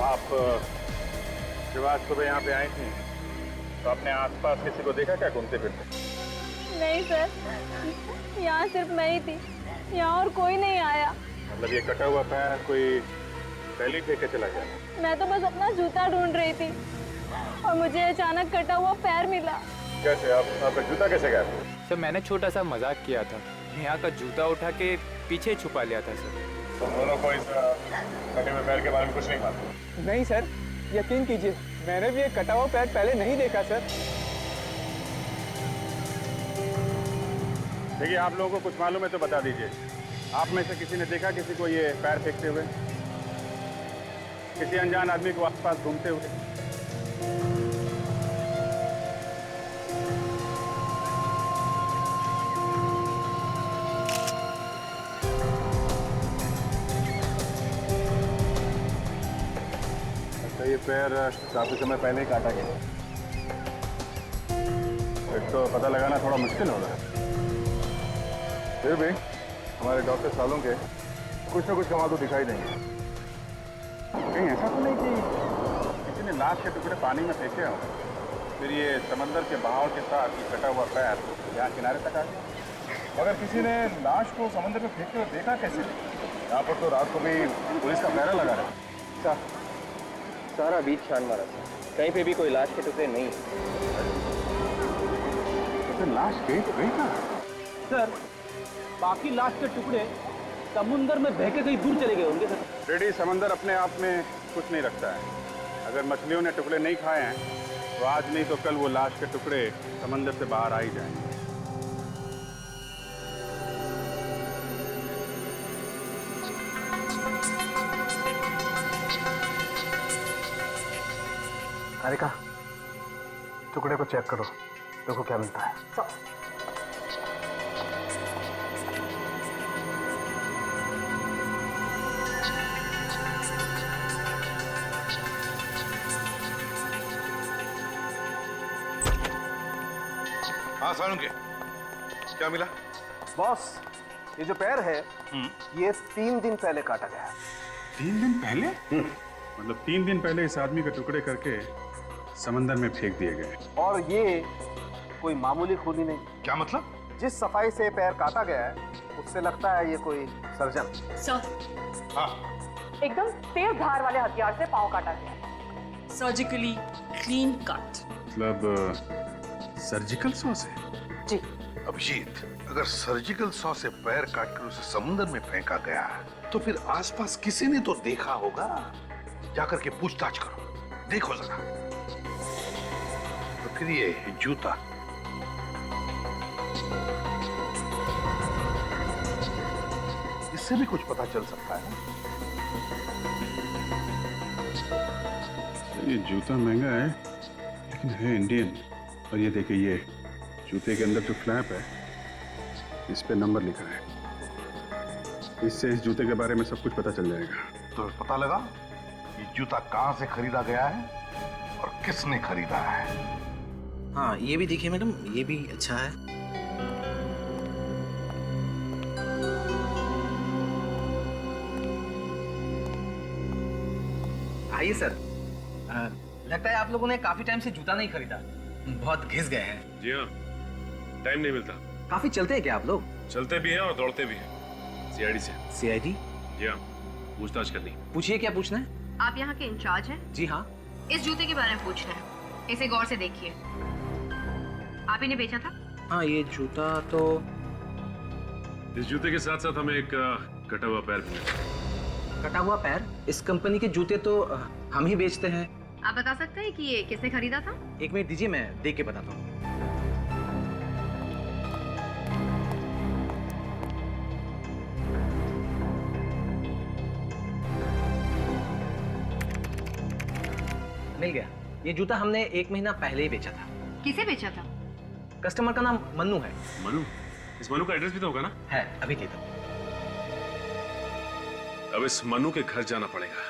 आप जब आज सुबह यहाँ पे आई थी तो आपने आसपास किसी को देखा क्या घूमते फिरते? नहीं सर, यहाँ सिर्फ मैं ही थी, यहाँ और कोई नहीं आया। मतलब ये कटा हुआ पैर कोई पहले फेंक के चला गया? मैं तो बस अपना जूता ढूंढ रही थी और मुझे अचानक कटा हुआ पैर मिला। कैसे आपका जूता कैसे गया? सर मैंने छोटा सा मजाक किया था, यहाँ का जूता उठा के पीछे छुपा लिया था सर। तो दोनों को इस कटे हुए पैर के बारे में कुछ नहीं मालूम? नहीं सर, यकीन कीजिए मैंने भी ये कटा हुआ पैर पहले नहीं देखा सर। देखिए, आप लोगों को कुछ मालूम है तो बता दीजिए। आप में से किसी ने देखा किसी को ये पैर फेंकते हुए, किसी अनजान आदमी को आसपास घूमते हुए? अच्छा, ये पैर काफी समय पहले ही काटा गया। एक तो पता लगाना थोड़ा मुश्किल हो रहा है, फिर भी हमारे डॉक्टर सालों के कुछ ना कुछ कमाल तो दिखाई देंगे। कहीं ऐसा तो नहीं कि किसी ने लाश के टुकड़े पानी में फेंके हो, फिर ये समंदर के बहाव के साथ ये कटा हुआ पैर यहाँ किनारे तक आ गया? मगर किसी ने लाश को समंदर में फेंकते हुए देखा कैसे? यहाँ पर तो रात को भी पुलिस का पहरा लगा रहा है। सारा बीच छान मारा था, कहीं पे भी कोई लाश के टुकड़े नहीं। तो फिर लाश गई तो गई कहाँ? सर, बाकी लाश के टुकड़े समुंदर में बह के कहीं दूर चले गए होंगे सर। रेडी, समंदर अपने आप में कुछ नहीं रखता है। अगर मछलियों ने टुकड़े नहीं खाए हैं तो आज नहीं तो कल वो लाश के टुकड़े समंदर से बाहर आ ही जाएंगे। हारिका, टुकड़े को चेक करो, देखो क्या मिलता है। हाँ सालुंके, क्या मिला? बॉस, ये जो पैर है ये 3 दिन पहले काटा गया है। 3 दिन पहले? मतलब 3 दिन पहले इस आदमी के टुकड़े करके समंदर में फेंक दिए गए। और ये कोई मामूली खूनी नहीं। क्या मतलब? जिस सफाई से पैर काटा गया है उससे लगता है ये कोई सर्जन। सर, हाँ, एकदम तेज धार वाले हथियार से पांव काटा गया, सर्जिकली क्लीन कट। मतलब सर्जिकल सॉ से? जी। अभिजीत, अगर सर्जिकल सॉ से पैर काटकर उसे समुद्र में फेंका गया तो फिर आसपास किसी ने तो देखा होगा। जाकर के पूछताछ करो, देखो जरा। तो फिर ये जूता, इससे भी कुछ पता चल सकता है। ये जूता महंगा है लेकिन है इंडियन। और ये देखिए, ये जूते के अंदर जो फ्लैप है इस पे नंबर लिखा है। इससे इस जूते के बारे में सब कुछ पता चल जाएगा। तो पता लगा ये जूता कहां से खरीदा गया है और किसने खरीदा है। हाँ, ये भी देखिए मैडम, ये भी अच्छा है। आइए सर। लगता है आप लोगों ने काफी टाइम से जूता नहीं खरीदा, बहुत घिस गए हैं। जी हाँ, टाइम नहीं मिलता। काफी चलते हैं क्या आप लोग? चलते भी हैं और दौड़ते भी हैं। सीआईडी से। सीआईडी? जी हाँ, पूछताछ करनी। पूछिए, क्या पूछना है? आप यहाँ के इंचार्ज हैं? जी हाँ। इस जूते के बारे में पूछना है, इसे गौर से देखिए। आप इन्हें बेचा था? हाँ, ये जूता तो इस जूते के साथ साथ हमें एक कटा हुआ पैर भी मिला। कटा हुआ पैर? इस कंपनी के जूते तो हम ही बेचते हैं। आप बता सकते हैं कि ये किसने खरीदा था? एक मिनट दीजिए, मैं देख के बताता हूँ। मिल गया। ये जूता हमने 1 महीना पहले ही बेचा था। किसे बेचा था? कस्टमर का नाम मन्नू है। मनु? इस मनु का एड्रेस भी तो होगा ना? है, अभी देता हूँ। अब इस मनु के घर जाना पड़ेगा।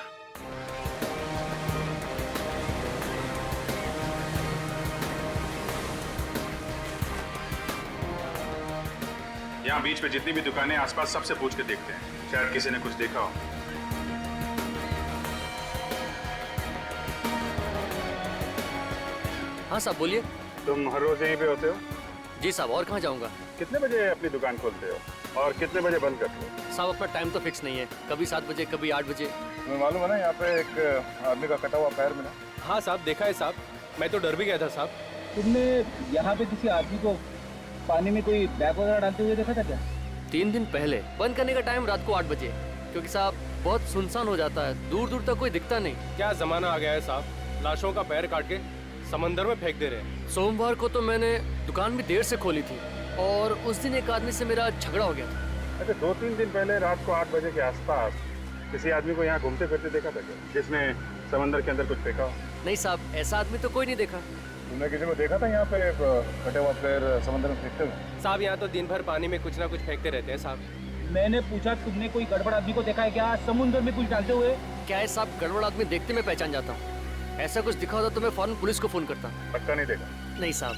यहाँ बीच पे जितनी भी दुकानें आसपास सबसे पूछ के देखते हैं, शायद किसी ने कुछ देखा हो। हाँ साहब बोलिए। तुम हर रोज यहीं पे होते हो? जी साहब, और कहाँ जाऊँगा? कितने बजे अपनी दुकान खोलते हो और कितने बजे बंद करते हो? साहब अपना टाइम तो फिक्स नहीं है, कभी 7 बजे कभी 8 बजे। तुम्हें मालूम है ना यहाँ पे एक आदमी का कटा हुआ पैर मिला? हाँ साहब, देखा है साहब, मैं तो डर भी गया था साहब। तुमने यहाँ पे किसी आदमी को पानी में कोई बैग वगैरह डालते हुए देखा था क्या? 3 दिन पहले। बंद करने का टाइम रात को 8 बजे, क्योंकि साहब बहुत सुनसान हो जाता है, दूर दूर तक कोई दिखता नहीं। क्या जमाना आ गया है साहब, लाशों का पैर काट के समंदर में फेंक दे रहे हैं। सोमवार को तो मैंने दुकान भी देर से खोली थी और उस दिन एक आदमी से मेरा झगड़ा हो गया था। अच्छा, 2-3 दिन पहले रात को 8 बजे के आसपास किसी आदमी को यहाँ घूमते फिरते देखा था क्या, जिसने समंदर के अंदर कुछ फेंका हो? नहीं साहब, ऐसा आदमी तो कोई नहीं देखा। तुमने किसी को देखा था यहाँ पे कटे हुआ पैर समंदर में फेंकते हुए? साहब यहाँ तो दिन भर पानी में कुछ ना कुछ फेंकते रहते हैं साहब। मैंने पूछा तुमने कोई गड़बड़ आदमी को देखा है क्या समुद्र में कुछ डालते हुए? क्या है साहब, गड़बड़ आदमी देखते मैं पहचान जाता हूँ। ऐसा कुछ दिखा होता तो मैं फौरन पुलिस को फोन करता। पक्का नहीं देखा? नहीं साहब।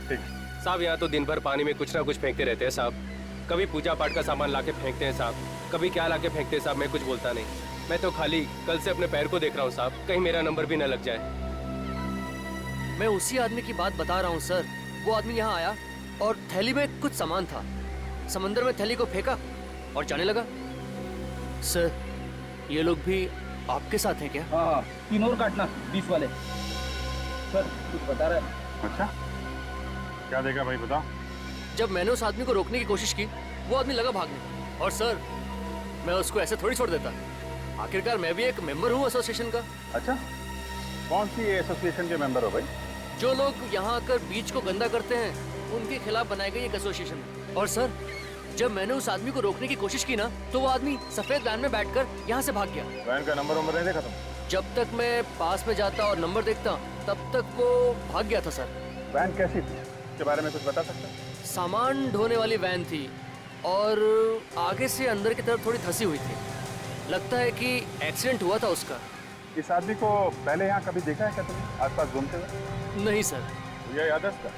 ठीक। साहब यहाँ तो दिन भर पानी में कुछ ना कुछ फेंकते रहते हैं साहब। कभी पूजा पाठ का सामान लाके फेंकते हैं साहब, कभी क्या लाके फेंकते हैं साहब, मैं कुछ बोलता नहीं। मैं तो खाली कल से अपने पैर को देख रहा हूँ साहब, कहीं मेरा नंबर भी न लग जाए। मैं उसी आदमी की बात बता रहा हूँ सर। वो आदमी यहाँ आया और थैली में कुछ सामान था, समंदर में थैली को फेंका और जाने लगा। सर ये लोग भी आपके साथ हैं क्या? हाँ, 3 और काटना 20 वाले। सर कुछ बता रहा है। अच्छा, क्या देखा भाई, बताओ। जब मैंने उस आदमी को रोकने की कोशिश की, वो आदमी लगा भागने। और सर मैं उसको ऐसे थोड़ी छोड़ देता, आखिरकार मैं भी एक मेंबर हूँ एसोसिएशन का। अच्छा, कौन सी एसोसिएशन के मेंबर हो भाई? जो लोग यहाँ आकर बीच को गंदा करते हैं उनके खिलाफ बनाई गई एक एसोसिएशन है। और सर जब मैंने उस आदमी को रोकने की कोशिश की ना, तो वो आदमी सफेद वैन में बैठकर यहाँ से भाग गया। वैन का नंबर नहीं देखा तुम? जब तक मैं पास में जाता और नंबर देखता तब तक वो भाग गया था सर। वैन कैसी थी, इसके बारे में कुछ बता सकते हैं? सामान ढोने वाली वैन थी और आगे से अंदर की तरफ थोड़ी धंसी हुई थी। लगता है कि एक्सीडेंट हुआ था उसका। इस आदमी को पहले यहाँ कभी देखा है क्या तुमने, आसपास घूमते हुए? नहीं सर। ये याद है इसका?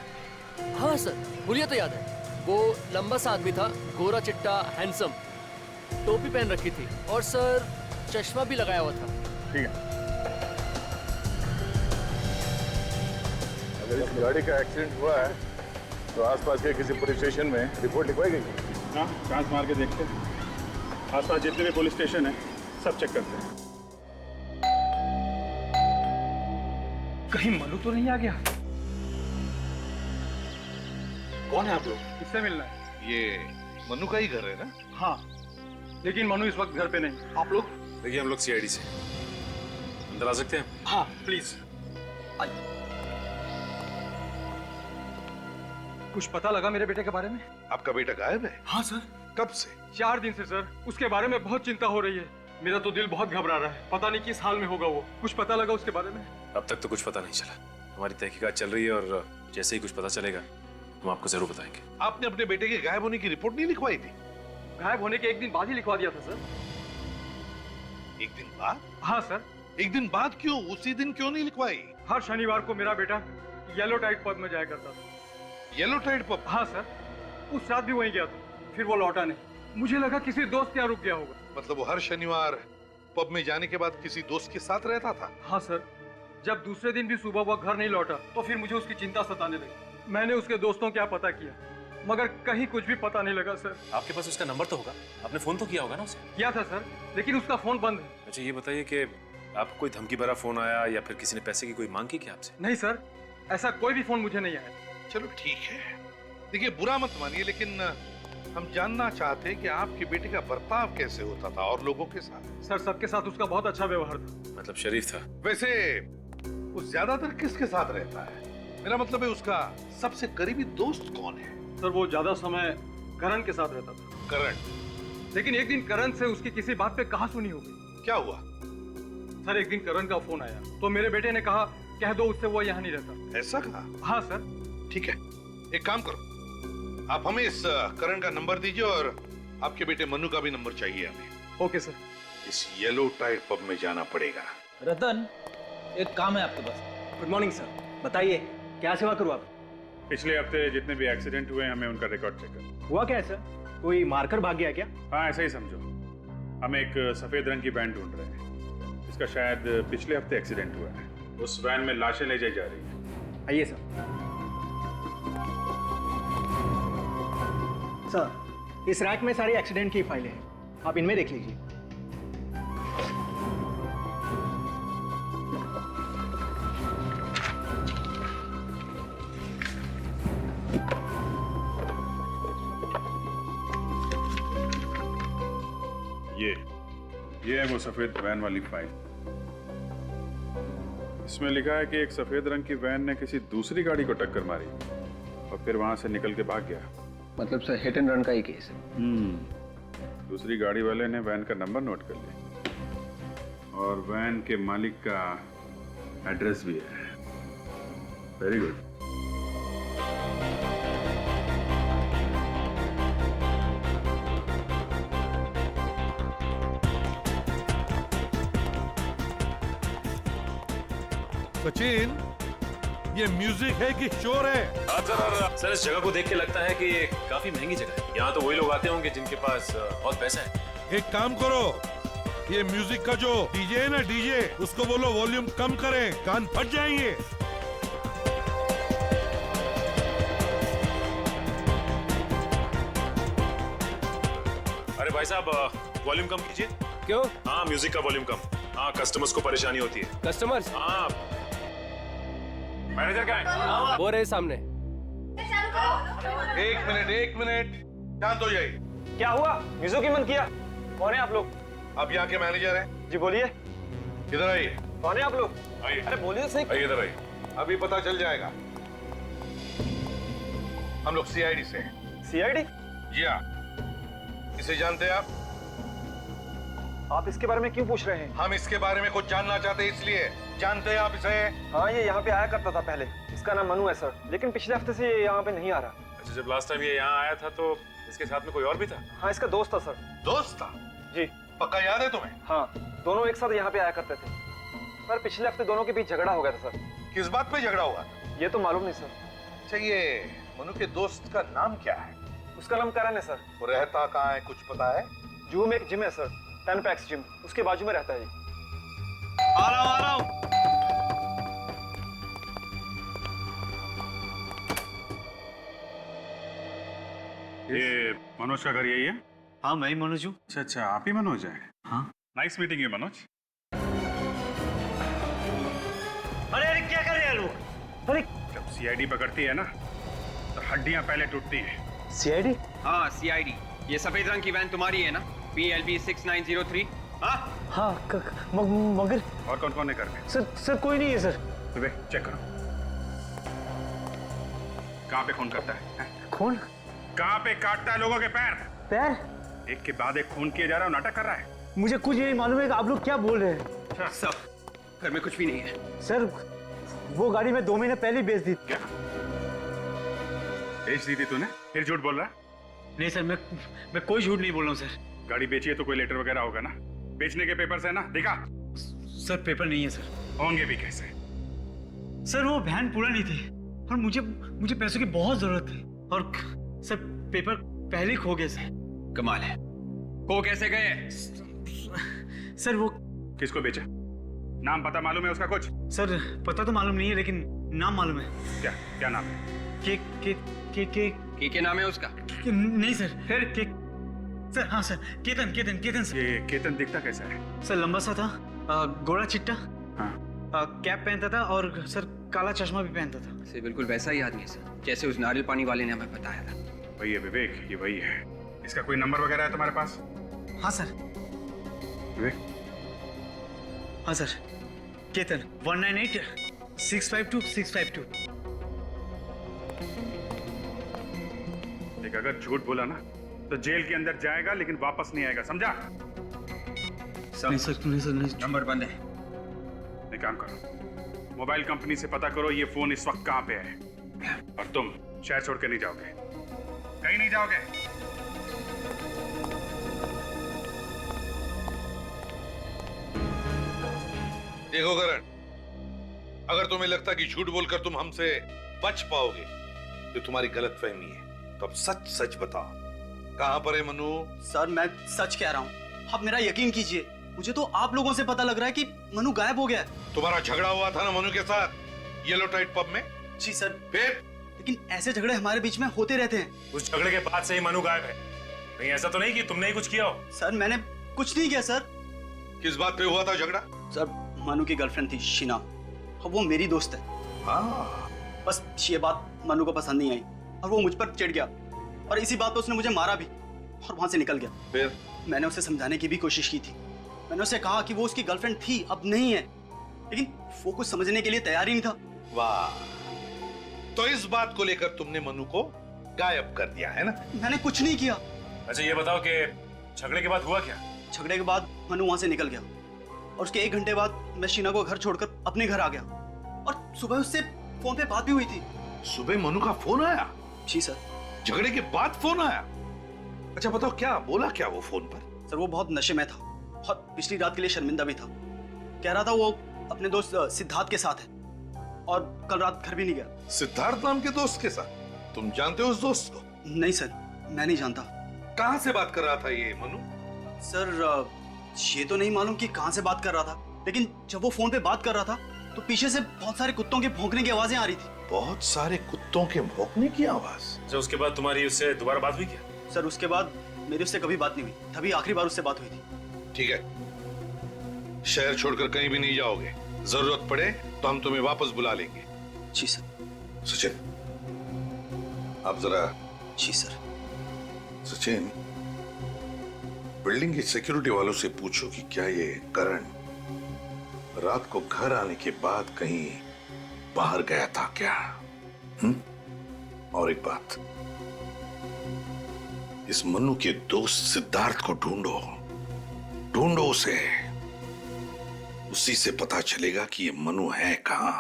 हाँ सर, हुलिया तो याद है। वो लंबा सा आदमी था, गोरा चिट्टा हैंडसम, टोपी पहन रखी थी और सर चश्मा भी लगाया हुआ था। ठीक है, अगर इस गाड़ी का एक्सीडेंट हुआ है तो आसपास के किसी पुलिस स्टेशन में रिपोर्ट लिखवाई गई? हाँ, चांस मार के देखते हैं। आसपास जितने भी पुलिस स्टेशन है सब चेक करते हैं। कहीं मनु तो नहीं आ गया? कौन है आप लोग? किससे मिलना है? ये मनु का ही घर है ना? हाँ, लेकिन मनु इस वक्त घर पे नहीं। आप लोग? देखिए हम लोग सीआईडी से अंदर आ सकते हैं? हाँ प्लीज। कुछ पता लगा मेरे बेटे के बारे में? आपका बेटा गायब है? हाँ सर। कब से? 4 दिन से सर। उसके बारे में बहुत चिंता हो रही है। मेरा तो दिल बहुत घबरा रहा है, पता नहीं किस हाल में होगा वो। कुछ पता लगा उसके बारे में? अब तक तो कुछ पता नहीं चला। हमारी तहकीकात चल रही है और जैसे ही कुछ पता चलेगा हम आपको जरूर बताएंगे। आपने अपने बेटे के गायब होने की रिपोर्ट नहीं लिखवाई थी? गायब होने के 1 दिन बाद ही लिखवा दिया था सर। 1 दिन बाद? हाँ सर। 1 दिन बाद क्यों? उसी दिन क्यों नहीं लिखवाई? हर शनिवार को मेरा बेटा येलो टाइड पब में जाया करता था। Yellow tide pub? हाँ सर, उस रात भी वहीं गया था, फिर वो लौटा नहीं। मुझे लगा किसी दोस्त यहाँ रुक गया होगा। मतलब वो हर शनिवार पब में जाने के बाद किसी दोस्त के साथ रहता था? हाँ सर। जब दूसरे दिन भी सुबह वह घर नहीं लौटा तो फिर मुझे उसकी चिंता सताने लगी। मैंने उसके दोस्तों क्या पता किया, मगर कहीं कुछ भी पता नहीं लगा सर। आपके पास उसका नंबर तो होगा, आपने फोन तो किया होगा ना उसे? किया था सर, लेकिन उसका फोन बंद है। अच्छा ये बताइए कि आपको कोई धमकी भरा फोन आया या फिर किसी ने पैसे की कोई मांग की क्या आपसे? नहीं सर, ऐसा कोई भी फोन मुझे नहीं आया। चलो ठीक है, देखिए बुरा मत मानिए, लेकिन हम जानना चाहते हैं कि आपके बेटे का बर्ताव कैसे होता था और लोगों के साथ? सर सबके साथ उसका बहुत अच्छा व्यवहार था। मतलब शरीफ था? वैसे वो ज्यादातर किसके साथ रहता है? मेरा मतलब है उसका सबसे करीबी दोस्त कौन है? सर वो ज्यादा समय करण के साथ रहता था। करण? लेकिन एक दिन करण से उसकी किसी बात पे कहासुनी हो गई। क्या हुआ? सर एक दिन करण का फोन आया तो मेरे बेटे ने कहा कह दो उससे वो यहाँ नहीं रहता। ऐसा कहा? हाँ सर। ठीक है, एक काम करो, आप हमें इस करण का नंबर दीजिए और आपके बेटे मनु का भी नंबर चाहिए हमें। Okay sir. इस येलो टाइड पब में जाना पड़ेगा। रतन, एक काम है आपके पास। गुड मॉर्निंग सर, बताइए क्या सेवा करूँ आप? पिछले हफ्ते जितने भी एक्सीडेंट हुए हमें उनका रिकॉर्ड चेक करो। हुआ क्या है सर? कोई मारकर भाग गया क्या? हाँ ऐसा ही समझो। हम एक सफेद रंग की वैन ढूंढ रहे हैं, इसका शायद पिछले हफ्ते एक्सीडेंट हुआ है। उस वैन में लाशें ले जाई जा रही हैं। आइए सर। सर, इस रैक में सारी एक्सीडेंट की फाइलें हैं, आप इनमें देख लीजिए। ये है वो सफेद वैन वाली फाइल। इसमें लिखा है कि एक सफेद रंग की वैन ने किसी दूसरी गाड़ी को टक्कर मारी और फिर वहां से निकल के भाग गया। मतलब सर हिट एंड रन का ही केस है। दूसरी गाड़ी वाले ने वैन का नंबर नोट कर लिया और वैन के मालिक का एड्रेस भी है। Very good. सचिन, ये म्यूजिक है कि शोर है? सर इस जगह को देख के लगता है कि ये काफी महंगी जगह है। यहाँ तो वही लोग आते होंगे जिनके पास बहुत पैसा है। एक काम करो, ये म्यूजिक का जो डीजे है ना, डीजे, उसको बोलो वॉल्यूम कम करें, कान फट जाएंगे। अरे भाई साहब वॉल्यूम कम कीजिए। क्यों? हाँ म्यूजिक का वॉल्यूम कम। हाँ कस्टमर्स को परेशानी होती है। कस्टमर्स? हाँ मैनेजर कहाँ है? वो रहे सामने। एक मिनट, शांत हो जाइए। क्या हुआ? म्यूजिक की मन किया? कौन है आप लोग? आप यहाँ के मैनेजर हैं? जी बोलिए। इधर आइए। कौन है आप लोग? आइए। अरे बोलिए सही। आइए इधर आइए। अभी पता चल जाएगा। हम लोग सीआईडी से हैं। सीआईडी? जी हाँ। इसे जानते हैं आप? आप इसके बारे में क्यों पूछ रहे हैं? हम इसके बारे में कुछ जानना चाहते हैं, इसलिए। जानते हैं आप इसे? हाँ, ये यहाँ पे आया करता था पहले। इसका नाम मनु है सर, लेकिन पिछले हफ्ते से ये यहाँ पे नहीं आ रहा। अच्छा जब लास्ट टाइम ये यहाँ आया था तो इसके साथ में कोई और भी था? हाँ, इसका दोस्त था सर। दोस्त था? जी। पक्का याद है तुम्हें? हाँ, दोनों एक साथ यहाँ पे आया करते थे। पर पिछले हफ्ते दोनों के बीच झगड़ा हो गया था सर। किस बात पे झगड़ा हुआ? ये तो मालूम नहीं सर। अच्छा, ये मनु के दोस्त का नाम क्या है? उसका नाम करण है सर। वो रहता कहाँ है, कुछ पता है? जूहू में एक जिम है सर, 10 पैक्स जिम, उसके बाजू में रहता है। आ रहा हूँ। ये मनोज का घर यही है? हाँ, मैं ही मनोज हूँ। अच्छा आप ही मनोज हैं? हाँ। Nice meeting you Manoj. अरे क्या कर रहे हैं लोग? अरे जब सीआईडी पकड़ती है ना तो हड्डियां पहले टूटती हैं। सीआईडी? हाँ सीआईडी। ये सफेद रंग की वैन तुम्हारी है ना? PLB 6903। हाँ हाँ, मगर और कौन कौन है घर में? सर कोई नहीं है सर। विवेक चेक करो, कहाँ पे खून करता है? खून? कहाँ पे काटता है लोगों के पैर? पैर? एक के बाद एक खून किए जा रहा है, नाटक कर रहा है। मुझे कुछ नहीं मालूम है कि आप लोग क्या बोल रहे हैं। सब घर में कुछ भी नहीं है। सर वो गाड़ी मैं 2 महीने पहले बेच दी। क्या बेच दी थी तूने? फिर झूठ बोल रहा है? नहीं सर, मैं कोई झूठ नहीं बोल रहा हूँ सर। गाड़ी बेची है तो कोई लेटर वगैरह होगा ना? बेचने के पेपर्स है ना? दिखा। सर पेपर नहीं है सर। होंगे भी कैसे? सर वो वैन पूरा नहीं थी और मुझे पैसों की बहुत जरूरत थी और सर पेपर पहले ही खो गए सर। कमाल है। को कैसे गए? सर वो किसको बेचा? नाम पता मालूम है उसका कुछ? सर पता तो मालूम नहीं है, लेकिन नाम मालूम है। क्या नाम है? के नाम है उसका? नहीं सर। फिर सर? हाँ सर, केतन सर। ये केतन दिखता कैसा है? सर लंबा सा था, गोरा चिट्टा, हाँ। कैप पहनता था और सर काला चश्मा भी पहनता था। सर बिल्कुल वैसा ही आदमी है सर, जैसे उस नारियल पानी वाले ने हमें बताया था। वही है विवेक, ये वही है। इसका कोई नंबर वगैरह है तुम्हारे पास? हाँ सर। विवेक? हाँ सर, केतन 198-652-652। देख अगर झूठ बोला ना तो जेल के अंदर जाएगा लेकिन वापस नहीं आएगा, समझा? नहीं सर, नहीं। नंबर बंद है। एक काम करो, मोबाइल कंपनी से पता करो ये फोन इस वक्त कहाँ पे है, और तुम शहर छोड़ के नहीं जाओगे, कहीं नहीं जाओगे। देखो करण, अगर तुम्हें लगता कि झूठ बोलकर तुम हमसे बच पाओगे तो तुम्हारी गलतफहमी है। तो अब सच सच बताओ, कहां पर है मनु? सर मैं सच कह रहा हूँ, आप मेरा यकीन कीजिए, मुझे तो आप लोगों से पता लग रहा है कि मनु गायब हो गया है। तुम्हारा झगड़ा हुआ था ना मनु के साथ येलो टाइट पब में? जी सर। फिर लेकिन ऐसे झगड़े हमारे बीच में होते रहते हैं। उस झगड़े के बाद से ही मनु गायब है। कहीं ऐसा तो नहीं कि तुमने ही कुछ किया हो? सर मैंने कुछ नहीं किया सर। किस बात पे हुआ था झगड़ा? सर मनु की गर्लफ्रेंड थी शीना, और वो मेरी दोस्त है। हाँ, बस ये बात मनु को पसंद नहीं आई और वो मुझ पर चिढ़ गया, और इसी बात पर उसने मुझे मारा भी और वहां से निकल गया। फिर मैंने उसे समझाने की भी कोशिश की थी। मैंने उसे कहा कि वो उसकी गर्लफ्रेंड थी, अब नहीं है, लेकिन वो कुछ समझने के लिए तैयार ही नहीं था। वाह, तो इस बात को लेकर तुमने मनु को गायब कर दिया है ना? मैंने कुछ नहीं किया। अच्छा ये बताओ कि झगड़े के बाद हुआ क्या? झगड़े के बाद मनु वहां से निकल गया और उसके 1 घंटे बाद मैं शीना को घर छोड़कर अपने घर आ गया, और सुबह उससे फोन पे बात भी हुई थी। सुबह मनु का फोन आया? जी सर। झगड़े के बाद फोन आया? अच्छा बताओ, क्या बोला क्या वो फोन पर? सर वो बहुत नशे में था और पिछली रात के लिए शर्मिंदा भी था। कह रहा था वो अपने दोस्त सिद्धार्थ के साथ है और कल रात घर भी नहीं गया। सिद्धार्थ नाम के दोस्त के साथ? तुम जानते हो उस दोस्त को? नहीं सर, मैं नहीं जानता। कहां से बात कर रहा था ये मनु? सर ये तो नहीं मालूम कि कहां से बात कर रहा था, लेकिन जब वो फोन पे बात कर रहा था तो पीछे से बहुत सारे कुत्तों के भौंकने की आवाजें आ रही थी। बहुत सारे कुत्तों के भौंकने की आवाज? अच्छा उसके बाद तुम्हारी उससे दोबारा बात हुई क्या? सर उसके बाद मेरी उससे कभी बात नहीं हुई, तभी आखिरी बार उससे बात हुई थी। ठीक है, शहर छोड़कर कहीं भी नहीं जाओगे। जरूरत पड़े तो हम तुम्हें वापस बुला लेंगे। जी सर। सचिन, आप जरा। जी सर। सचिन, बिल्डिंग की सिक्योरिटी वालों से पूछो कि क्या ये करण रात को घर आने के बाद कहीं बाहर गया था क्या? और एक बात, इस मनु के दोस्त सिद्धार्थ को ढूंढो, ढूंढो उसे। उसी से पता चलेगा कि ये मनु है कहां।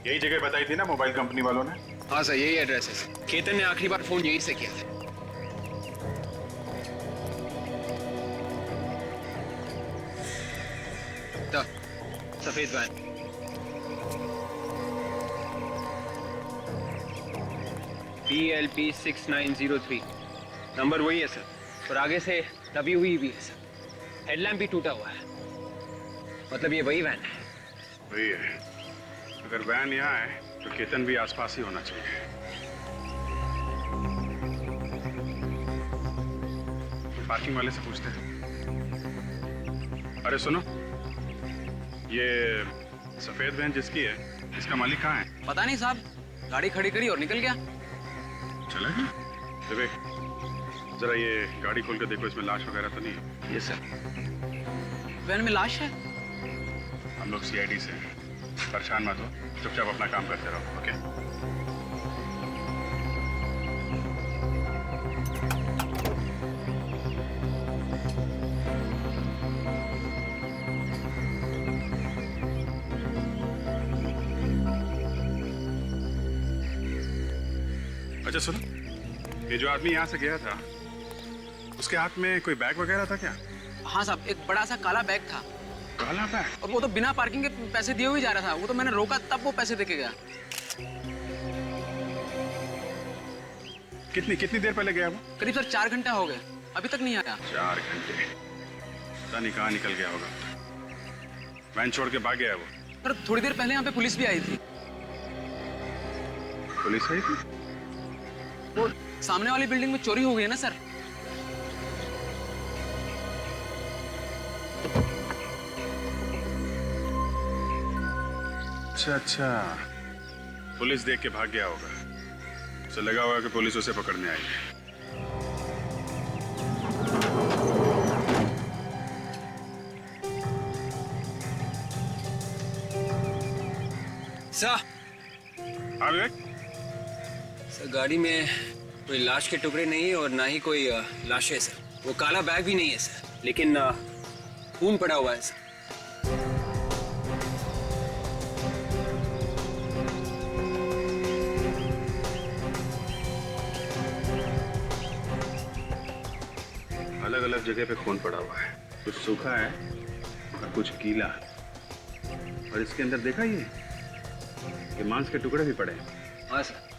यही जगह बताई थी ना मोबाइल कंपनी वालों ने? हाँ सर, यही एड्रेस है सर। केतन ने आखिरी बार फोन यहीं से किया था। सफेद वैन। PLP 6903 नंबर वही है सर, और आगे से दबी हुई भी है सर। हेडलैम्प भी टूटा हुआ है, मतलब ये वही वैन है। वही है। अगर वैन यहाँ है तो केतन भी आसपास ही होना चाहिए। पार्किंग वाले से पूछते हैं। अरे सुनो, ये सफेद वैन जिसकी है, इसका मालिक कहाँ है? पता नहीं साहब, गाड़ी खड़ी करी और निकल गया। चला गया? विवेक, जरा ये गाड़ी खोल कर देखो, इसमें लाश वगैरह तो नहीं है? ये सर। वैन में लाश है? हम लोग CID से हैं। परेशान मत हो, चुपचाप अपना काम करते रहो। ओके? अच्छा सुनो, ये जो आदमी यहाँ से गया था, उसके हाथ में कोई बैग वगैरह था क्या? हाँ साहब, एक बड़ा सा काला बैग था। काला बैग? और वो तो बिना पार्किंग के पैसे दिए हुए जा रहा था। वो तो मैंने रोका तब वो पैसे देके गया। कितनी देर पहले गया वो? करीब सर 4 घंटा हो गए, अभी तक नहीं आया। 4 घंटे? पता नहीं कहाँ निकल गया होगा। वैन छोड़ के भाग गया वो? पर थोड़ी देर पहले यहाँ पे पुलिस भी आई थी। पुलिस आई थी? वो सामने वाली बिल्डिंग में चोरी हो गई है ना सर। अच्छा, पुलिस देख के भाग गया होगा। उसे लगा होगा कि पुलिस उसे पकड़ने आई है। सर। हाँ विवेक? सर गाड़ी में कोई लाश के टुकड़े नहीं है और ना ही कोई लाश है सर। वो काला बैग भी नहीं है सर, लेकिन खून पड़ा हुआ है सर। अलग अलग जगह पे खून पड़ा हुआ है, कुछ सूखा है और कुछ गीला। और इसके अंदर देखा ये मांस के टुकड़े भी पड़े हैं। हाँ सर।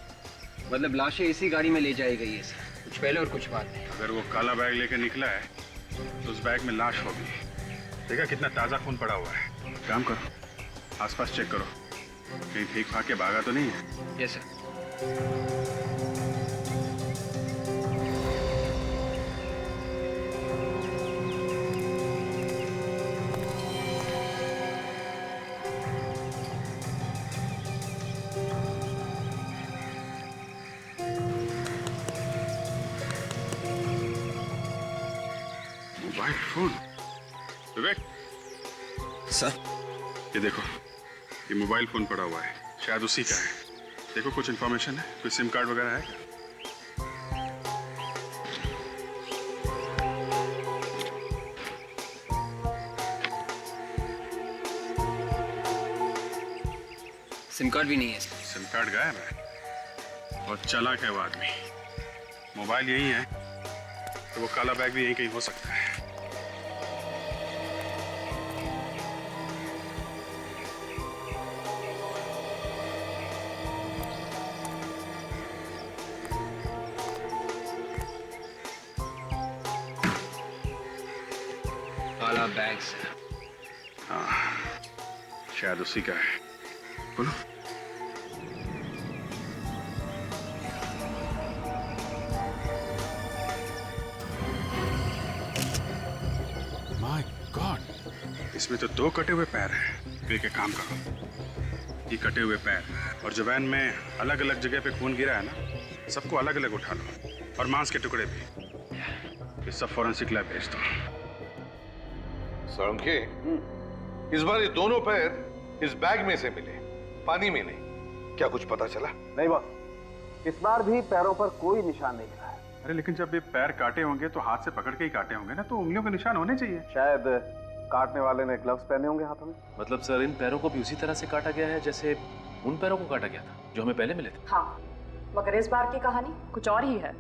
मतलब लाशें इसी गाड़ी में ले जाई गई है सर, कुछ पहले और कुछ बाद में। अगर वो काला बैग लेकर निकला है तो उस बैग में लाश होगी। देखा कितना ताजा खून पड़ा हुआ है। काम करो, आसपास चेक करो, कहीं फेंक फाक के भागा तो नहीं है। Yes sir. Mobile phone. Vivek sir, ये देखो, ये मोबाइल फोन पड़ा हुआ है, शायद उसी का है। देखो कुछ इंफॉर्मेशन है, कोई सिम कार्ड वगैरह है क्या? सिम कार्ड भी नहीं है। सिम कार्ड गायब है। और चालाक है वो आदमी। मोबाइल यही है तो वो काला बैग भी यहीं कहीं हो सकता है। काला बैग सर। हाँ, शायद उसी का है। बोलो। माय गॉड, इसमें तो 2 कटे हुए पैर हैं। तो एक काम करो, ये कटे हुए पैर और जो वैन में अलग अलग जगह पे खून गिरा है ना, सबको अलग अलग उठा लो और मांस के टुकड़े भी। ये सब फॉरेंसिक लैब भेज दो। सोलंकी, इस बार ये दोनों पैर इस बैग में से मिले, पानी में नहीं। क्या कुछ पता चला? नहीं बॉस, इस बार भी पैरों पर कोई निशान नहीं मिला है। अरे लेकिन जब ये पैर काटे होंगे तो हाथ से पकड़ के ही काटे होंगे ना, तो उंगलियों के निशान होने चाहिए। शायद काटने वाले ने ग्लव्स पहने होंगे हाथों में। मतलब सर, इन पैरों को भी उसी तरह से काटा गया है जैसे उन पैरों को काटा गया था जो हमें पहले मिले थे। हाँ, मगर इस बार की कहानी कुछ और ही है।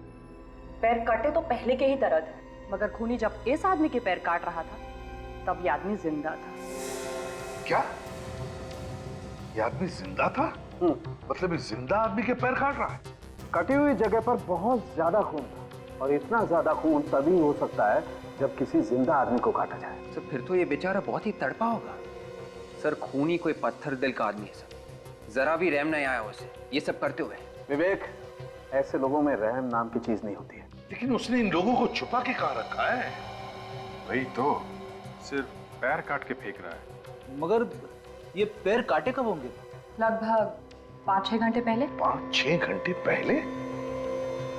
पैर कटे तो पहले के ही दर्द है, मगर खूनी जब इस आदमी के पैर काट रहा था तब ये आदमी जिंदा था। क्या? ये आदमी जिंदा था? मतलब इस जिंदा आदमी के पैर काट रहा है? कटी हुई जगह पर बहुत ज्यादा खून था, और इतना ज्यादा खून तभी हो सकता है जब किसी जिंदा आदमी को काटा जाए। सर फिर तो ये बेचारा बहुत ही तड़पा होगा। सर खूनी कोई पत्थर दिल का आदमी है सर, जरा भी रहम नहीं आया उसे ये सब करते हुए। विवेक, ऐसे लोगों में रहम नाम की चीज नहीं होती है। लेकिन उसने इन लोगों को छुपा के कहाँ रखा है? वही तो, सिर्फ पैर काट के फेंक रहा है। मगर ये पैर काटे कब होंगे? लगभग 5-6 घंटे पहले। 5-6 घंटे पहले?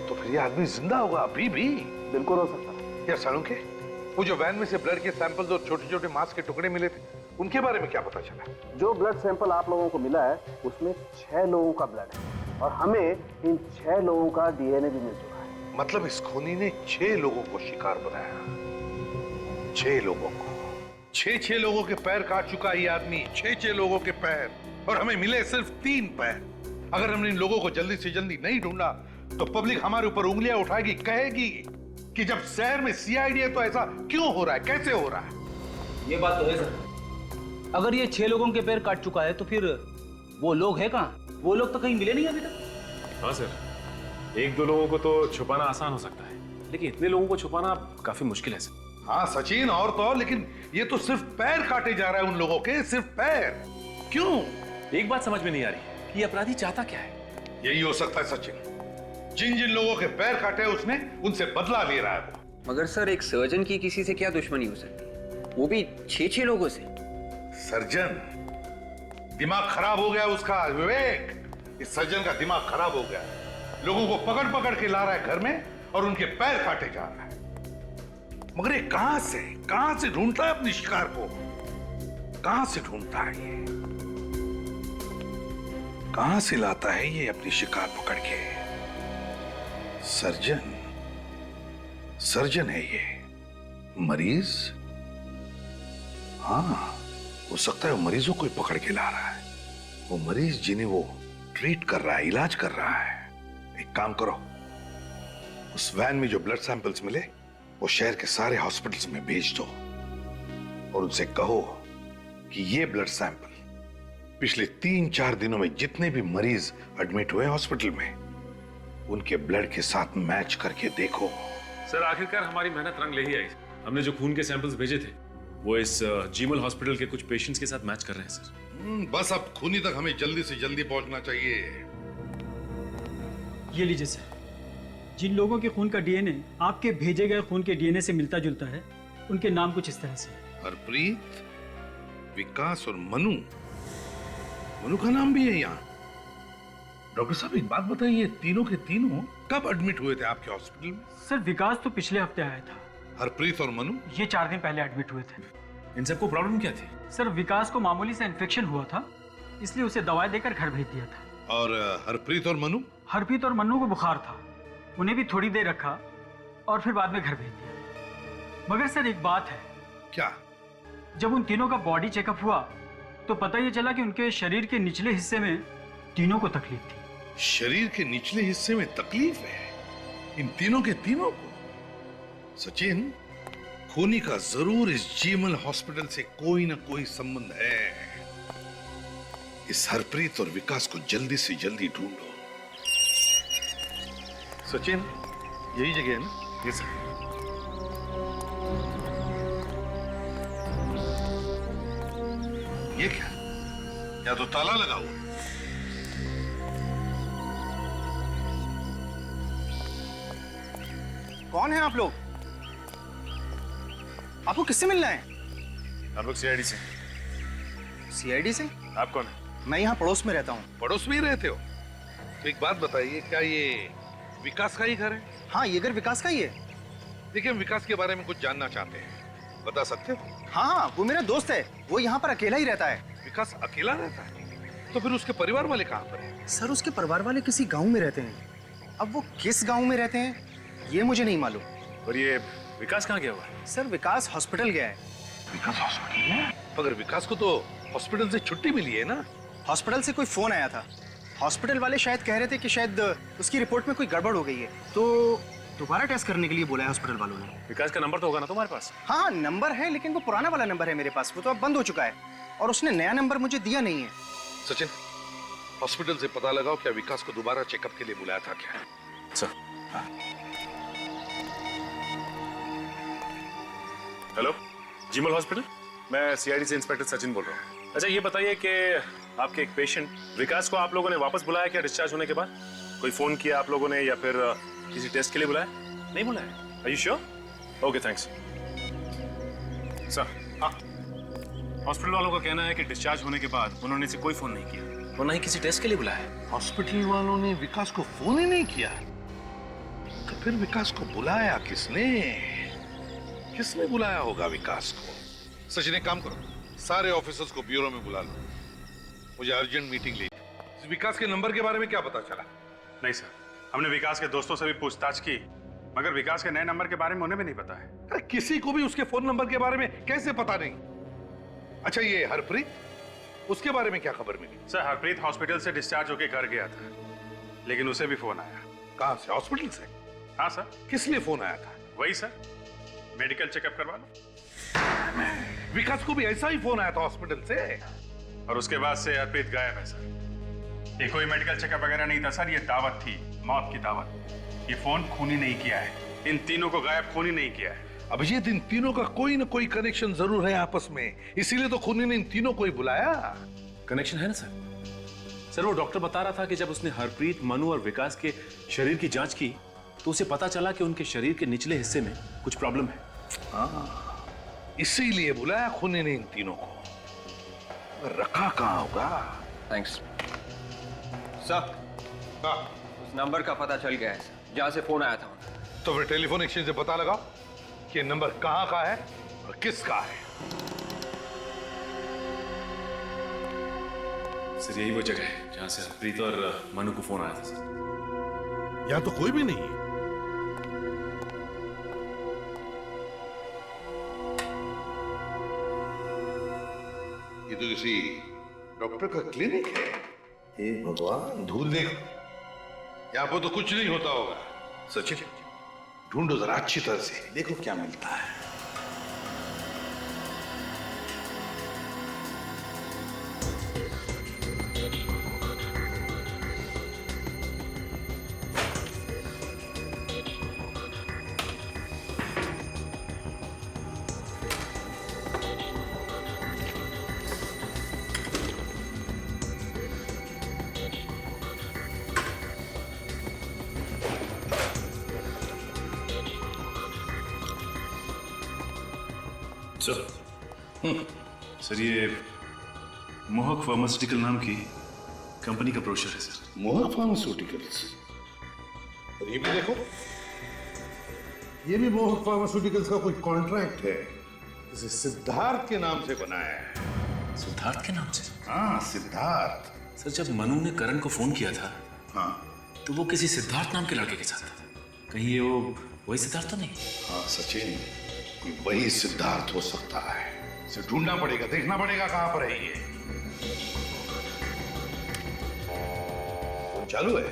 तो फिर ये आदमी जिंदा होगा अभी भी? बिल्कुल हो सकता है। यार सालुंके, वो जो वैन में से ब्लड के सैंपल्स और छोटे छोटे मांस के टुकड़े मिले थे, उनके बारे में क्या पता चला? जो ब्लड सैंपल आप लोगों को मिला है उसमें 6 लोगों का ब्लड है, और हमें इन 6 लोगों का डीएनए भी मिल चुका है। मतलब इस खूनी ने 6 लोगों को शिकार बनाया। 6 लोगों को। 6 लोगों के पैर काट चुका है ये आदमी। 6 लोगों के पैर, और हमें मिले सिर्फ 3 पैर। अगर हमने इन लोगों को जल्दी से जल्दी नहीं ढूंढा तो पब्लिक हमारे ऊपर उंगलियां उठाएगी, कहेगी कि जब शहर में सीआईडी है तो ऐसा क्यों हो रहा है, कैसे हो रहा है? ये बात तो है सर। अगर ये 6 लोगों के पैर काट चुका है तो फिर वो लोग हैं कहाँ? वो लोग तो कहीं मिले नहीं अभी तक। हाँ सर, 1-2 लोगों को तो छुपाना आसान हो सकता है, लेकिन इतने लोगों को छुपाना काफी मुश्किल है सर। हाँ सचिन, और तो और, लेकिन ये तो सिर्फ पैर काटे जा रहा है उन लोगों के, सिर्फ पैर। क्यों? एक बात समझ में नहीं आ रही कि ये अपराधी चाहता क्या है? यही हो सकता है सचिन, जिन जिन लोगों के पैर काटे उसने, उनसे बदला ले रहा है वो। मगर सर एक सर्जन की किसी से क्या दुश्मनी हो सकती है, वो भी 6 लोगों से? सर्जन? दिमाग खराब हो गया उसका विवेक। इस सर्जन का दिमाग खराब हो गया, लोगों को पकड़ पकड़ के ला रहा है घर में और उनके पैर काटे जा रहा है। मगर ये कहां से ढूंढता है अपने शिकार को? कहां से ढूंढता है ये? कहां से लाता है ये अपनी शिकार पकड़ के? सर्जन है ये। मरीज? हाँ, हो सकता है वो मरीजों को ही पकड़ के ला रहा है। वो मरीज जिन्हें वो ट्रीट कर रहा है, इलाज कर रहा है। एक काम करो, उस वैन में जो ब्लड सैंपल्स मिले वो शहर के सारे हॉस्पिटल्स में भेज दो, और उनसे कहो कि ये ब्लड सैंपल पिछले 3-4 दिनों में जितने भी मरीज एडमिट हुए हॉस्पिटल में, उनके ब्लड के साथ मैच करके देखो। सर आखिरकार हमारी मेहनत रंग ले ही आई। हमने जो खून के सैंपल्स भेजे थे वो इस जीमल हॉस्पिटल के कुछ पेशेंट्स के साथ मैच कर रहे हैं सर। बस अब खूनी तक हमें जल्दी से जल्दी पहुंचना चाहिए। ये लीजिए सर, जिन लोगों के खून का डीएनए आपके भेजे गए खून के डीएनए से मिलता जुलता है, उनके नाम कुछ इस तरह से। हरप्रीत, विकास और मनु। मनु का नाम भी है यहाँ। डॉक्टर साहब एक बात बताइए, तीनों के तीनों कब एडमिट हुए थे आपके हॉस्पिटल में? सर विकास तो पिछले हफ्ते आया था। हरप्रीत और मनु? ये 4 दिन पहले एडमिट हुए थे। इन सबको प्रॉब्लम क्या थी? सर विकास को मामूली सा इन्फेक्शन हुआ था, इसलिए उसे दवाई देकर घर भेज दिया था। और हरप्रीत और मनु? हरप्रीत और मन्नू को बुखार था, उन्हें भी थोड़ी देर रखा और फिर बाद में घर भेज दिया। मगर सर एक बात है। क्या? जब उन तीनों का बॉडी चेकअप हुआ तो पता ये चला कि उनके शरीर के निचले हिस्से में तीनों को तकलीफ थी। शरीर के निचले हिस्से में तकलीफ है इन तीनों के तीनों को? सचिन, खूनी का जरूर इस जीमल हॉस्पिटल से कोई ना कोई संबंध है। इस हरप्रीत और विकास को जल्दी से जल्दी ढूंढो। सचिन, यही जगह है ना? Yes sir. ये क्या? या तो ताला लगा हुआ। कौन है आप लोग? आपको किससे मिलना है? हम लोग सीआईडी से। सीआईडी से? आप कौन है? मैं यहाँ पड़ोस में रहता हूँ। पड़ोस में ही रहते हो? तो एक बात बताइए, क्या ये विकास का ही घर है? हाँ, ये घर विकास का ही है। देखिए, हम विकास के बारे में कुछ जानना चाहते हैं, बता सकते हो? हाँ, वो मेरा दोस्त है, वो यहाँ पर अकेला ही रहता है। विकास अकेला रहता है? तो फिर उसके परिवार वाले कहाँ पर हैं? सर उसके परिवार वाले किसी गांव में रहते हैं। अब वो किस गांव में रहते हैं ये मुझे नहीं मालूम। और ये विकास कहाँ गया हुआ है? सर विकास हॉस्पिटल गया है। विकास हॉस्पिटल गया? मगर विकास को तो हॉस्पिटल से छुट्टी मिली है ना? हॉस्पिटल से कोई फोन आया था, हॉस्पिटल वाले शायद कह रहे थे कि शायद उसकी रिपोर्ट में कोई गड़बड़ हो गई है, तो दोबारा टेस्ट करने के लिए बोला है हॉस्पिटल वालों ने। विकास का नंबर तो होगा ना तुम्हारे पास? हाँ नंबर है, लेकिन वो पुराना वाला नंबर है मेरे पास, वो तो अब बंद हो चुका है और उसने नया नंबर मुझे दिया नहीं है। सचिन, हॉस्पिटल से पता लगाओ क्या विकास को दोबारा चेकअप के लिए बुलाया था क्या? सर। हेलो, जीमल हॉस्पिटल, मैं सीआईडी से इंस्पेक्टर सचिन बोल रहा हूँ। अच्छा ये बताइए कि आपके एक पेशेंट विकास को आप लोगों ने वापस बुलाया क्या डिस्चार्ज होने के बाद? कोई फोन किया आप लोगों ने या फिर किसी टेस्ट के लिए बुलाया? नहीं बुलाया? Are you sure? Okay thanks. Sir, हाँ, हॉस्पिटल वालों का कहना है कि डिस्चार्ज होने के बाद उन्होंने इसे कोई फोन नहीं किया और ना ही किसी टेस्ट के लिए बुलाया। हॉस्पिटल वालों ने विकास को फोन ही नहीं किया? तो फिर विकास को बुलाया किसने? किसने बुलाया होगा विकास को? सचिन एक काम करो, सारे ऑफिसर्स को ब्यूरो में बुला लो, मुझे अर्जेंट मीटिंग ली। इस विकास के नंबर के बारे में क्या पता चला? नहीं सर, हमने विकास के दोस्तों से भी पूछताछ की, मगर विकास के नए नंबर के बारे में उन्हें भी नहीं पता है। अरे किसी को भी उसके फोन नंबर के बारे में कैसे पता नहीं? अच्छा ये हरप्रीत, उसके बारे में क्या खबर मिली? सर हरप्रीत हॉस्पिटल से डिस्चार्ज होकर घर गया था, लेकिन उसे भी फोन आया। कहां से? हॉस्पिटल से? हाँ सर। किस लिए फोन आया था? वही सर, मेडिकल चेकअप करवा लो। विकास को भी ऐसा ही फोन आया था हॉस्पिटल से? और उसके बाद से हरप्रीत गायब है सर। ये कोई मेडिकल चेकअप वगैरह नहीं था सर, ये दावत थी, मौत की दावत। ये फोन खूनी नहीं किया है, इन तीनों को गायब खूनी नहीं किया है। अभिजीत, इन तीनों का कोई ना कोई कनेक्शन जरूर है आपस में, इसीलिए तो खूनी ने इन तीनों को ही बुलाया। कनेक्शन है ना सर? सर वो डॉक्टर बता रहा था कि जब उसने हरप्रीत, मनु और विकास के शरीर की जांच की तो उसे पता चला कि उनके शरीर के निचले हिस्से में कुछ प्रॉब्लम है। हाँ, इसीलिए बुलाया खूनी ने इन तीनों को। रखा कहाँ होगा? Thanks sir. उस नंबर का पता चल गया है जहां से फोन आया था। तो फिर टेलीफोन एक्सचेंज से पता लगाओ कि नंबर कहाँ का है और किसका है। सर यही वो जगह है जहां से हरप्रीत और मनु को फोन आया था सर। यहाँ तो कोई भी नहीं है। ये तो किसी डॉक्टर का क्लिनिक है। हे भगवान, धूल देखो, यहाँ पर तो कुछ नहीं होता होगा। सचिन ढूंढो जरा अच्छी तरह से, देखो क्या मिलता है। सर ये मोहक फार्मास्यूटिकल नाम की कंपनी का ब्रोशर है सर। मोहक फार्मास्यूटिकल्स। और ये भी देखो, ये भी मोहक फार्मास्यूटिकल्स का कोई कॉन्ट्रैक्ट है, इसे सिद्धार्थ के नाम से बनाया है। सिद्धार्थ के नाम से? हाँ, सिद्धार्थ। सर जब मनु ने करण को फोन किया था, हाँ, तो वो किसी सिद्धार्थ नाम के लड़के के साथ था। कहीं ये वो वही सिद्धार्थ तो नहीं? हाँ सचिन, ये वही सिद्धार्थ हो सकता है। इसे ढूंढना पड़ेगा, देखना पड़ेगा कहां पर है ये। चालू है।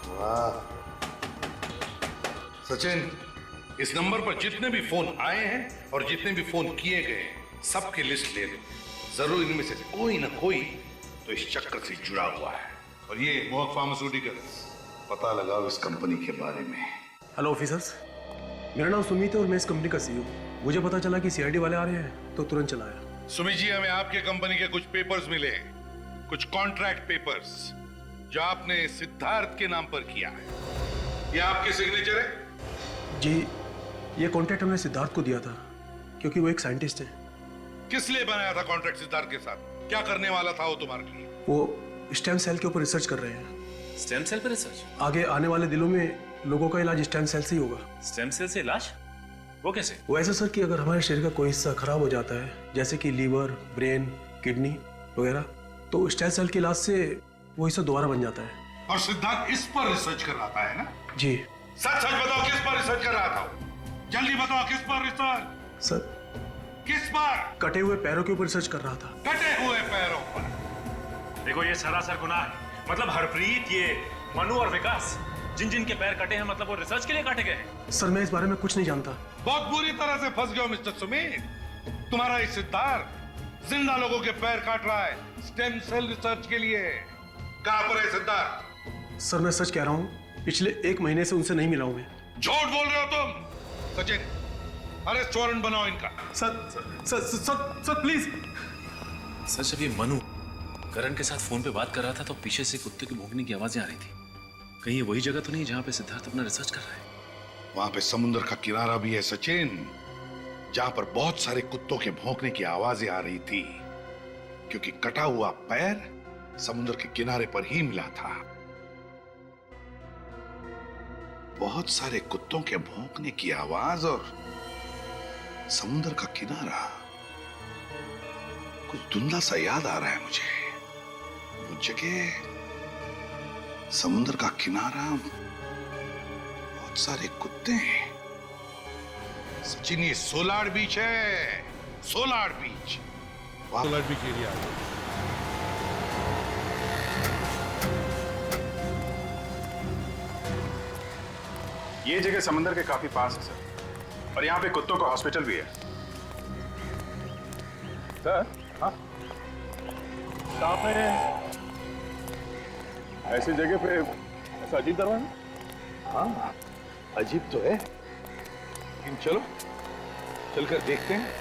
वाह सचिन, इस नंबर पर जितने भी फोन आए हैं और जितने भी फोन किए गए सबकी लिस्ट ले लो। जरूर इनमें से कोई ना कोई तो इस चक्कर से जुड़ा हुआ है। और ये मोहक फार्मास्यूटिकल्स, पता लगाओ इस कंपनी के बारे में। हेलो ऑफिसर्स, मेरा नाम सुमित है और मैं इस कंपनी का सीईओ। मुझे पता चला कि सीआईडी वाले आ रहे हैं तो तुरंत चला आया। सुमित जी, हमें आपके कंपनी के कुछ पेपर्स मिले, कुछ कॉन्ट्रैक्ट पेपर्स जो आपने सिद्धार्थ के नाम पर किया है। ये आपके सिग्नेचर है? जी, ये कॉन्ट्रैक्ट हमने सिद्धार्थ को दिया था क्योंकि वो एक साइंटिस्ट है। किस लिए बनाया था कॉन्ट्रैक्ट सिद्धार्थ के साथ? क्या करने वाला था वो तुम्हारे लिए? वो स्टेम सेल के ऊपर रिसर्च कर रहे हैं। स्टेम सेल पर रिसर्च? आगे आने वाले दिनों में लोगों का इलाज स्टेम सेल से ही होगा। स्टेम सेल से इलाज? वो कैसे? वो ऐसा सर कि अगर हमारे शरीर का कोई हिस्सा खराब हो जाता है, जैसे कि लीवर, ब्रेन, किडनी वगैरह, तो स्टेम सेल के इलाज से वो हिस्सा दोबारा बन जाता है। और सिद्धार्थ इस पर रिसर्च कर रहा था, है ना? जी सच सच बताओ, किस पर रिसर्च कर रहा था? जल्दी बताओ, किस पर रिसर्च? सर, किस पर? कटे हुए पैरों के ऊपर रिसर्च कर रहा था। कटे हुए पैरों पर? देखो ये सरासर गुनाह है। मतलब हरप्रीत, ये मनु और विकास, जिन जिन के पैर कटे हैं, मतलब वो रिसर्च के लिए काटे गए हैं। सर मैं इस बारे में कुछ नहीं जानता। बहुत बुरी तरह से फंस गए हो मिस्टर सुमित। तुम्हारा ये सिद्धार्थ जिंदा लोगों के पैर काट रहा है स्टेम सेल रिसर्च के लिए। कहां पर है सिद्धार्थ? सर मैं सच कह रहा हूँ, पिछले 1 महीने से उनसे नहीं मिला हूं मैं। झूठ बोल रहे हो तुम। सचिन, अरेस्ट वारंट बनाओ इनका। Sir please. सर जब ये मनु करण के साथ फोन पे बात कर रहा था तो पीछे से कुत्ते की भौंकने की आवाजें आ रही थी। कहीं ये वही जगह तो नहीं जहां पे सिद्धार्थ अपना रिसर्च कर रहा है? वहां पे समुद्र का किनारा भी है सचिन, जहां पर बहुत सारे कुत्तों के भौंकने की आवाजें आ रही थी, क्योंकि कटा हुआ पैर समुद्र के किनारे पर ही मिला था। बहुत सारे कुत्तों के भौंकने की आवाज और समुद्र का किनारा, कुछ धुंधला सा याद आ रहा है मुझे। वो जगह, समुद्र का किनारा, बहुत सारे कुत्ते हैं। सचिन, ये सोलार बीच है, solar beach. Solar beach area. ये जगह समंदर के काफी पास है सर, और यहाँ पे कुत्तों का हॉस्पिटल भी है सर। हाँ, कहाँ पे? ऐसी जगह पे ऐसा अजीब दरवाजा? हाँ, अजीब तो है, लेकिन चलो चलकर देखते हैं।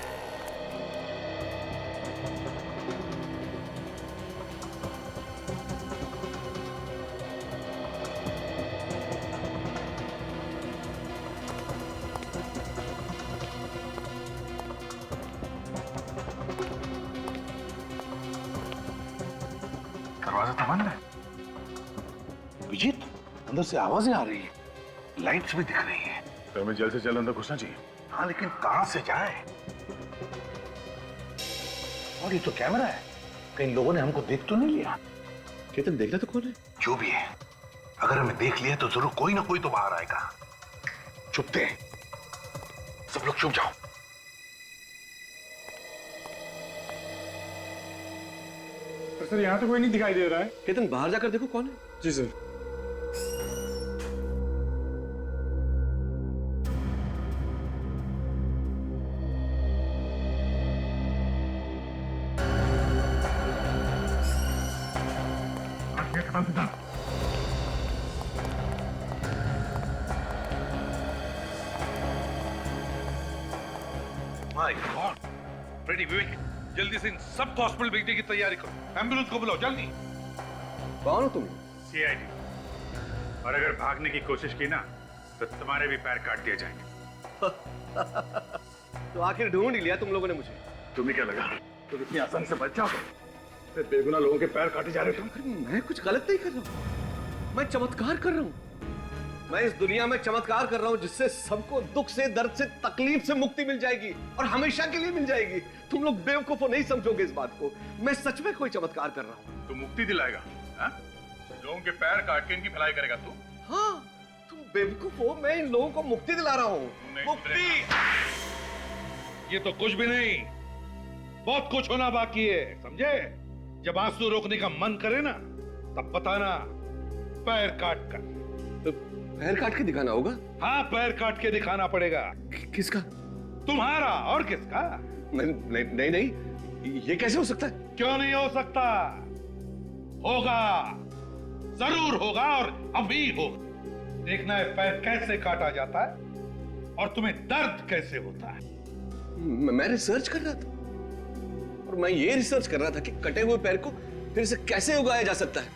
दरवाजा तो बंद है। विजित, अंदर से आवाजें आ रही है, लाइट्स भी दिख रही है। तो हमें जल्द से जल्द अंदर घुसना चाहिए। हाँ, लेकिन कहां से जाए? और ये तो कैमरा है, कहीं लोगों ने हमको देख तो नहीं लिया? केतन, देख ले तो कौन है? जो भी है, अगर हमें देख लिया तो जरूर कोई ना कोई तो बाहर आएगा। चुपते, सब लोग चुप जाओ। सर यहाँ तो कोई नहीं दिखाई दे रहा है। केतन, बाहर जाकर देखो कौन है। जी सर। माय गॉड, फ्रेडी, विवेक, जल्दी से इन सबको हॉस्पिटल भेजने की तैयारी करो। एम्बुलेंस को बुलाओ जल्दी। कौन हो तुम? सीआईडी। और अगर भागने की कोशिश की ना तो तुम्हारे भी पैर काट दिए जाएंगे। तो आखिर ढूंढ ही लिया तुम लोगों ने मुझे। तुम्हें क्या लगा तुम इतनी आसानी से बच जाओगे? फिर बेगुनाह लोगों के पैर काटे जा रहे हो तुम। मैं कुछ गलत नहीं कर रहा हूं, मैं चमत्कार कर रहा हूं। मैं इस दुनिया में चमत्कार कर रहा हूं जिससे सबको दुख से, दर्द से, तकलीफ से मुक्ति मिल जाएगी और हमेशा के लिए मिल जाएगी। तुम लोग बेवकूफ नहीं समझोगे इस बात को। मैं सच में कोई चमत्कार कर रहा हूं। तू मुक्ति दिलाएगा? हाँ? लोगों के पैर काट के इनकी भलाई करेगा तू? हाँ, तुम बेवकूफ हो, मैं इन लोगों को मुक्ति दिला रहा हूं। मुक्ति! ये तो कुछ भी नहीं, बहुत कुछ होना बाकी है, समझे? जब आंसू रोकने का मन करे ना, तब बताना, पैर काट कर। तो पैर काट के दिखाना होगा? हाँ, पैर काट के दिखाना पड़ेगा। किसका? तुम्हारा, और किसका? नहीं, ये कैसे हो सकता है? क्यों नहीं हो सकता? होगा, जरूर होगा, और अभी होगा। देखना है पैर कैसे काटा जाता है और तुम्हें दर्द कैसे होता है। मैं रिसर्च कर रहा था, और मैं ये रिसर्च कर रहा था कि कटे हुए पैर को फिर से कैसे उगाया जा सकता है,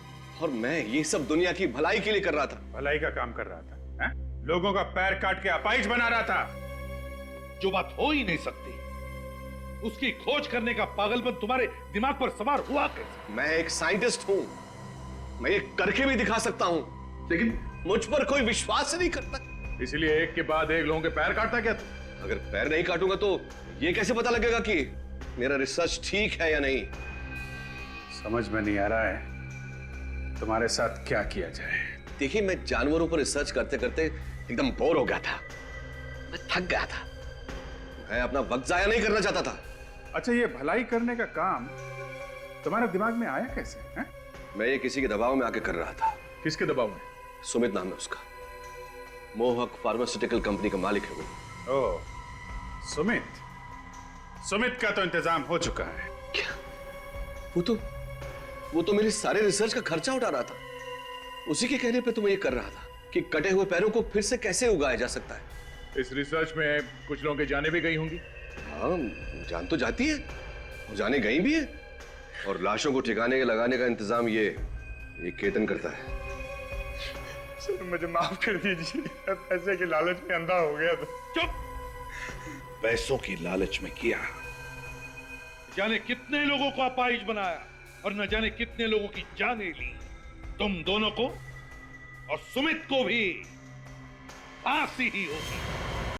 और मैं ये सब दुनिया की भलाई के लिए कर रहा था। भलाई का काम कर रहा था? है? लोगों का पैर काट के अपाहिज बना रहा था। जो बात हो ही नहीं सकती, उसकी खोज करने का पागलपन तुम्हारे दिमाग पर सवार हुआ कैसे? मैं एक साइंटिस्ट हूं, मैं ये करके भी दिखा सकता हूं, लेकिन मुझ पर कोई विश्वास नहीं करता। इसलिए एक के बाद एक लोगों के पैर काटता क्या तू? अगर पैर नहीं काटूंगा तो ये कैसे पता लगेगा कि मेरा रिसर्च ठीक है या नहीं? समझ में नहीं आ रहा है तुम्हारे साथ क्या किया जाए। देखिए, मैं जानवरों पर रिसर्च करते करते एकदम बोर हो गया था, मैं थक गया था। मैं अपना वक्त जाया नहीं करना चाहता था। अच्छा, ये भलाई करने का काम तुम्हारे दिमाग में आया कैसे? है? मैं ये किसी के दबाव में आके कर रहा था। किसके दबाव में? सुमित नाम है उसका, मोहक फार्मास्यूटिकल कंपनी का मालिक है वो। ओह, सुमित। सुमित का तो इंतजाम हो चुका है। क्या? वो तो मेरे सारे रिसर्च का खर्चा उठा रहा था। उसी के कहने पे तो मैं ये कर रहा था कि कटे हुए पैरों को फिर से कैसे उगाया जा सकता है। इस रिसर्च में कुछ लोगों की जानें भी गई होंगी। हाँ, जान तो जाती है, और जाने गई भी है, और लाशों को ठिकाने लगाने का इंतजाम ये केतन करता है। सर, मुझे माफ कर दीजिए, पैसे के लालच में अंधा हो गया था। चुप! पैसों की लालच में किया, जाने कितने लोगों को अपाहिज बनाया और न जाने कितने लोगों की जानें ली। तुम दोनों को और सुमित को भी फांसी ही होगी।